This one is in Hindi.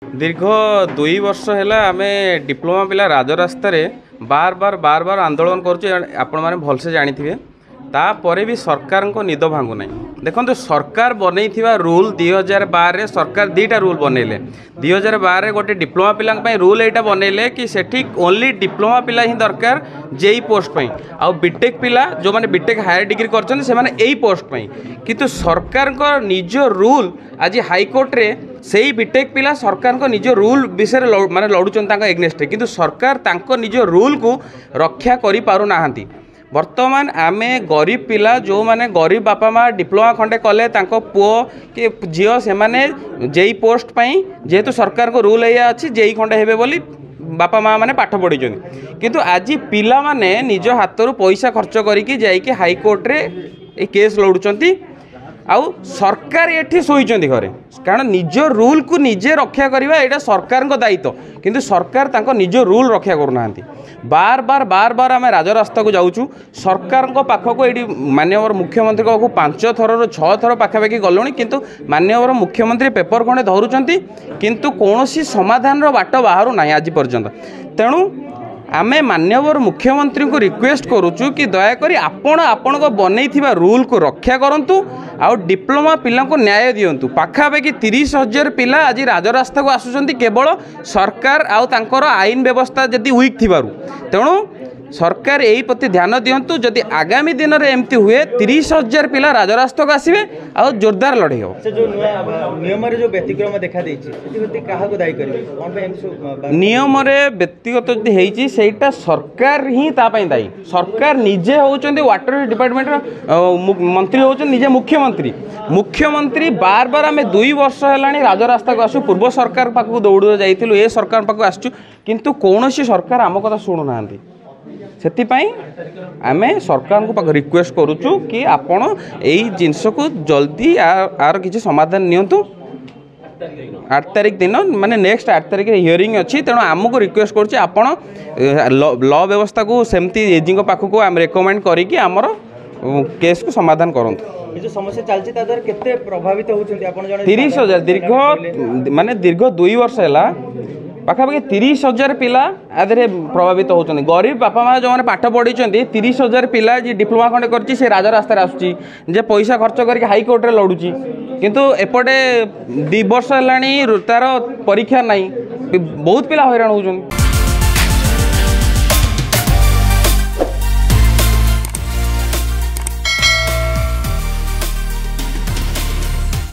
दीर्घ 2 वर्ष है आम डिप्लोमा पिला राजरास्त बार बार आंदोलन कर भलसे जानी तापर भी सरकार को निद भांगु ना। देखो सरकार बनई रूल 2012 सरकार दीटा रूल बनइले 2012 गोटे डिप्लोमा पिला रूल यहाँ बनइले कि सेठी ओनली डिप्लोमा पिला ही दरकार जेई पोस्ट पई आउ बीटेक पिला जो माने बीटेक हायर डिग्री करछन से माने एई पोस्ट पई किंतु सरकार को निज रूल आज हाईकोर्ट रे सेई बीटेक पिला सरकार को निज रूल विषय माने लड़ुचन तांका एग्नेस्ट किंतु सरकार तांको निज रूल को रक्षा करि पारु नाहंती। वर्तमान आमे गरीब पिला जो माने गरीब बापा माँ डिप्लोमा खंडे कले तांको पुओ कि झील से माने जेई पोस्ट पई जेहेतु सरकार को रूल या अच्छी जेई खंडे हेबे बोली बापा माँ मैंने पाठ पढ़ी किंतु आज पिला माने निज हाथ पैसा खर्च करके जाइए हाईकोर्ट रे ए केस लड़ुचंती आउ सरकार ये शोचती घरे कारण निज रूल को निजे रक्षा करवा यहाँ सरकार दायित्व किंतु सरकार तांको निज रूल रक्षा करूना। बार बार आम राजरास्ता को जाऊँ सरकार पाखक ये माननीय मुख्यमंत्री पाखक 5 थर 6 थर पाखापाखि गलुणी किंतु माननीय मुख्यमंत्री पेपर खंडे धरुचंती किंतु कौनसी समाधान बाट बाहर ना आज पर्यंत। तेणु आमे माननीय मुख्यमंत्री को रिक्वेस्ट करुचु कि दयाकोरी आपण को बनई रूल को रक्षा करंतु आउ डिप्लोमा पिला को न्याय दिंतु। पाखापाखि 30,000 पिला आज राजरास्ता को आसुचंती केवल सरकार आउ तांकर आईन व्यवस्था जदि वीक थिबारु। तेणु सरकार यही प्रति ध्यान दिंतु जदि आगामी दिन में एमती हुए 30,000 पिला राजरास्ता को आसवे आ जोरदार लड़े हो। नियम जो व्यतिक्रम देखा दायी करेंगे नियम व्यक्तिगत जदि होती सेटा सरकार ही दायी। सरकार निजे होचंदी वाटर डिपार्टमेंट मंत्री होचंदी निजे मुख्यमंत्री बार बार आम 2 वर्ष है राजरास्ता को आसु पूर्व सरकार पाखक दौड़ जाइलु ए सरकार पाखक आसचु किंतु कौनसी सरकार आम कथा शुणु ना। सेतिपाई आमे सरकार को रिक्वेस्ट करुचु कि आपण एई जिनस को जल्दी आर किसी समाधान नियंतु। 8 तारिख दिन माने नेक्स्ट 8 तारिख हियरिंग अच्छी तेणु आमको रिक्वेस्ट करुचे आपण लॉ व्यवस्था को सेमती एजी पाखक आम रेकमेंड करिकि आमर केस को समाधान करंतु। जो समस्या चलती केते प्रभावित होउछन्ती आपण जने 30,000 दीर्घ 2 वर्ष है पाखापाखि 30,000 पिला आधे प्रभावित होती। गरीब बापा माँ जो मैंने पाठ पढ़ी 30,000 पिला जी डिप्लोमा खंडे कर राजरास्ता आसूँ जे पैसा खर्च करके हाईकोर्ट रे लड़ुची किंतु एपटे 2 वर्ष है तार परीक्षा नहीं बहुत पिला हैरान होउछन।